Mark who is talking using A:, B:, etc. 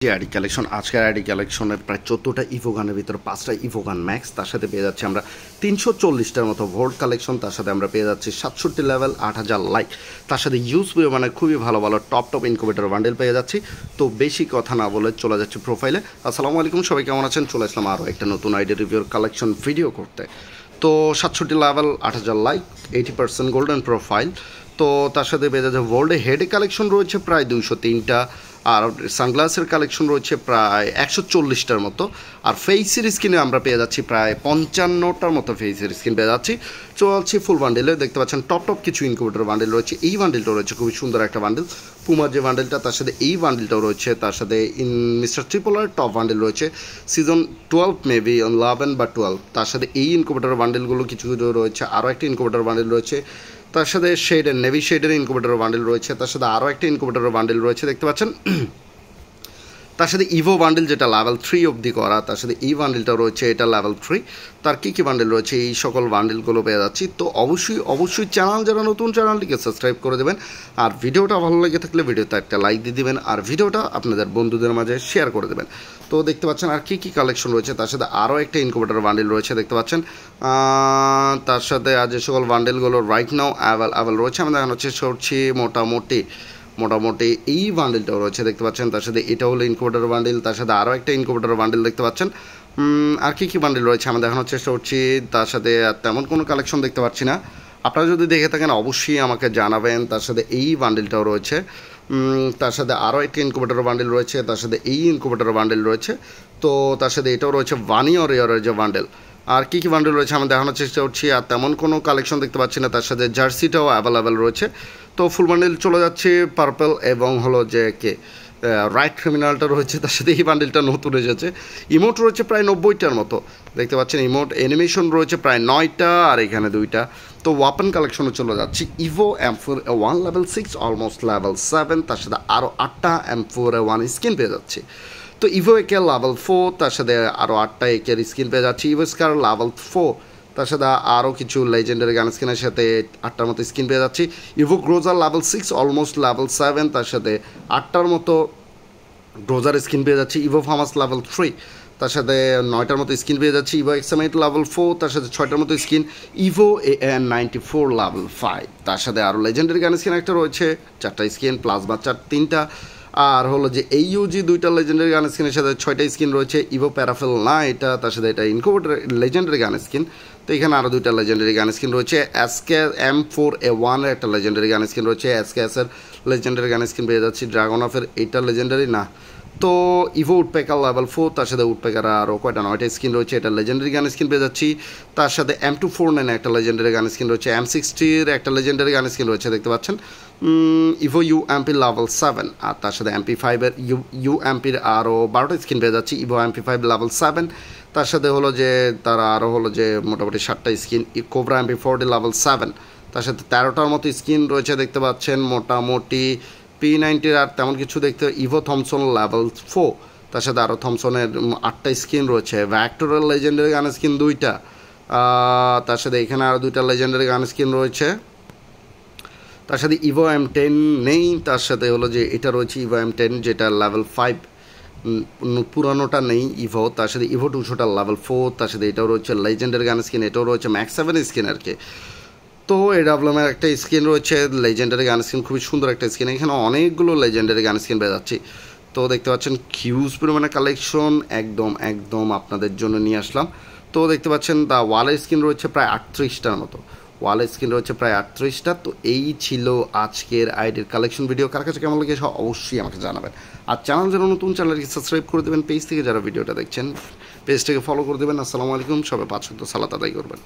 A: ID collection আজকের ID কালেকশনের প্রায় 14টা ইভোগানের ভিতরে 5টা ইভোগান ম্যাক্স, তার সাথে পেয়ে যাচ্ছি আমরা 340টার মতো ভোল্ট কালেকশন, তার সাথে আমরা পেয়ে যাচ্ছি 67 লেভেল 8000 লাইক, তার সাথে ইউজ মানে খুবই ভালো ভালো টপ ইনকুবেটর বান্ডেল পেয়ে যাচ্ছি। তো বেশি কথা না বলে চলে যাচ্ছে প্রোফাইলে। আসসালামু আলাইকুম, সবাই কেমন আছেন? চলে আসলাম আরও একটা নতুন আইডি রিভিউর কালেকশন ভিডিও করতে। তো 67 লেভেল 8000 লাইক, 80% গোল্ডেন প্রোফাইল। তো তার সাথে পেয়ে যাচ্ছে ভোল্ডে হেডে কালেকশন রয়েছে প্রায় 203টা, আর সানগ্লাসের কালেকশন রয়েছে প্রায় 140টার মতো, আর ফেসের স্কিনে আমরা পেয়ে যাচ্ছি প্রায় 55টার মতো ফেসের স্কিন পেয়ে যাচ্ছি। চলছি ফুল বান্ডেলে, দেখতে পাচ্ছেন টপ কিছু ইনকিউবেটর বান্ডেল রয়েছে। এই বান্ডেলটা রয়েছে খুবই সুন্দর একটা বান্ডেল, পুমার যে বান্ডেলটা, তার সাথে এই বান্ডেলটাও রয়েছে, তার সাথে মিস্টার ট্রিপলার টপ বান্ডেল রয়েছে সিজন 12 মেবি 11 বা 12, তার সাথে এই ইনকিউবেটর বান্ডেলগুলো কিছু রয়েছে। আরও একটা ইনকিউবেটর বান্ডেল রয়েছে, তার সাথে শেডের নেভি শেডের ইনকিউবেটর বান্ডেল রয়েছে, তার সাথে আরও একটা ইনকিউবেটর বান্ডেল রয়েছে দেখতে পাচ্ছেন। তার সাথে ইভো বান্ডেল যেটা লেভেল 3 অবধি করা, তার সাথে এই বান্ডেলটা রয়েছে, এটা লেভেল 3। তার কী কী বান্ডেল রয়েছে এই সকল বান্ডেলগুলো পেয়ে যাচ্ছি। তো অবশ্যই চ্যানেল, যারা নতুন চ্যানেলটিকে সাবস্ক্রাইব করে দেবেন, আর ভিডিওটা ভালো লেগে থাকলে ভিডিওতে একটা লাইক দিয়ে দিবেন, আর ভিডিওটা আপনাদের বন্ধুদের মাঝে শেয়ার করে দেবেন। তো দেখতে পাচ্ছেন আর কী কী কালেকশন রয়েছে, তার সাথে আরও একটা ইনকিউবেটর বান্ডেল রয়েছে দেখতে পাচ্ছেন। তার সাথে আর যে সকল বান্ডেলগুলো রাইট নাও অ্যাভেল রয়েছে, আমি দেখানো চেষ্টা করছি মোটামুটি এই বান্ডেলটাও রয়েছে দেখতে পাচ্ছেন। তার সাথে এটা হলো ইনকিউবেটর বান্ডেল, তার সাথে আরও একটা ইনকিউবেটর বান্ডেল দেখতে পাচ্ছেন। আর কী বান্ডেল রয়েছে আমি দেখানোর চেষ্টা করছি। তার সাথে তেমন কোনো কালেকশন দেখতে পাচ্ছি না, আপনারা যদি দেখে থাকেন অবশ্যই আমাকে জানাবেন। তার সাথে এই বান্ডেলটাও রয়েছে, তার সাথে আরও একটা ইনকিউবেটর বান্ডেল রয়েছে, তার সাথে এই ইনকিউবেটর বান্ডেল রয়েছে। তো তার সাথে এটাও রয়েছে ভানিয়র ইয়ারের যে বান্ডেল। আর কী বান্ডেল রয়েছে আমি দেখানোর চেষ্টা করছি, আর তেমন কোনো কালেকশন দেখতে পাচ্ছি না। তার সাথে জার্সিটাও অ্যাভেলেবেল রয়েছে। তো ফুল বান্ডেল চলে যাচ্ছে পার্পল এবং হলো যে রাইট ক্রিমিনালটা রয়েছে, তার সাথে এই বান্ডেলটা নতুন এসেছে। ইমোট রয়েছে প্রায় 90টার মতো দেখতে পাচ্ছেন, ইমোট অ্যানিমেশন রয়েছে প্রায় 9টা, আর এখানে 2টা। তো ওয়াপেন কালেকশনে চলে যাচ্ছি। Ivo M4A1 level 6 almost level 7, তার সাথে আরও 8টা M4A1 স্কিন পেয়ে যাচ্ছে। তো ইভো একে লেভেল 4, তার সাথে আরও 8টা একের স্কিন পেয়ে যাচ্ছে। ইভো স্কার লেভেল 4, তার সাথে আরও কিছু লেজেন্ডারি গান স্কিনের সাথে 8টার মতো স্কিন পেয়ে যাচ্ছি। ইভো গ্রোজার লেভেল 6 অলমোস্ট লেভেল 7, তার সাথে 8টার মতো গ্রোজার স্কিন পেয়ে যাচ্ছি। ইভো ফার্মাস লেভেল 3, তার সাথে 9টার মতো স্কিন পেয়ে যাচ্ছি। ইভো এক্সামাইট লেভেল 4, তার সাথে 6টার মতো স্কিন। ইভো AN94 লেভেল 5, তার সাথে আরও লেজেন্ডারি গান স্কিন একটা রয়েছে, 4টা স্কিন, প্লাজমা 3টা, আর হলো যে এইউজি 2টা লেজেন্ডারি গান স্কিনের সাথে 6টা স্কিন রয়েছে। ইভো প্যারাফেল না এটা, তার সাথে এটা ইনকিউবেটর লেজেন্ডারি গান স্কিন। তো এখানে আরও 2টা লেজেন্ডারি গান স্কিন রয়েছে। এসকে M4A1 এর একটা লেজেন্ডারি গান স্কিন রয়েছে, এসকেএসের লেজেন্ডারি গান স্কিন পেয়ে যাচ্ছি। ড্রাগন অফের এইটা লেজেন্ডারি না। তো ইভো উডপেকার লেভেল 4, তার সাথে উডপেকার আরও 9টা স্কিন রয়েছে, এটা লেজেন্ডারি গান স্কিন পেয়ে যাচ্ছি। তার সাথে M249 একটা লেজেন্ডারি গান স্কিন রয়েছে, M60-র একটা লেজেন্ডারি গান স্কিন রয়েছে দেখতে পাচ্ছেন। ইভো UMP লেভেল 7, আর তার সাথে MP5-এর UMP-র আরও 12টা স্কিন পেয়ে যাচ্ছি। ইভো MP5 লেভেল 7, তার সাথে হলো যে তারা আরও হলো যে মোটামুটি 7টা স্কিন। কোবরা MP40 লেভেল 7, তার সাথে 13টার মতো স্কিন রয়েছে দেখতে পাচ্ছেন মোটামুটি। P90-র আর তেমন কিছু দেখতে। ইভো থমসন লেভেল 4, তার সাথে আরও থমসনের 8টা স্কিন রয়েছে। ভ্যাক্টরের লেজেন্ডারি গান স্কিন 2টা, তার সাথে এখানে আরও 2টা লেজেন্ডারি গান স্কিন রয়েছে। তার সাথে ইভো M10 নেই, তার সাথে হলো যে এটা রয়েছে ইভো M10 যেটা লেভেল 5, পুরানোটা নেই ইভো। তার সাথে ইভো 200টা লেভেল 4, তার সাথে এটাও রয়েছে লেজেন্ডারি গান স্কিন, এটাও রয়েছে ম্যাক্স 7 স্কিন আর কি। তো এডাব্লুএমের একটা স্কিন রয়েছে লেজেন্ডারি গান স্কিন, খুবই সুন্দর একটা স্কিন। এখানে অনেকগুলো লেজেন্ডারি গান স্কিন পেয়ে যাচ্ছি। তো দেখতে পাচ্ছেন হিউজ পরিমাণে কালেকশন একদম আপনাদের জন্য নিয়ে আসলাম। তো দেখতে পাচ্ছেন দা ওয়ালের স্কিন রয়েছে প্রায় 38টার মতো, ওয়ালের স্কিন রয়েছে প্রায় 38টা। তো এই ছিল আজকের আইডির কালেকশন ভিডিও। কার কাছে কেমন লাগে অবশ্যই আমাকে জানাবেন, আর চ্যানেল যারা নতুন চ্যানেলকে সাবস্ক্রাইব করে দেবেন, পেজ থেকে যারা ভিডিওটা দেখছেন পেজটাকে ফলো করে দেবেন। আসসালামু আলাইকুম, সবাই 5 ওয়াক্ত সালাত আদায় করবেন।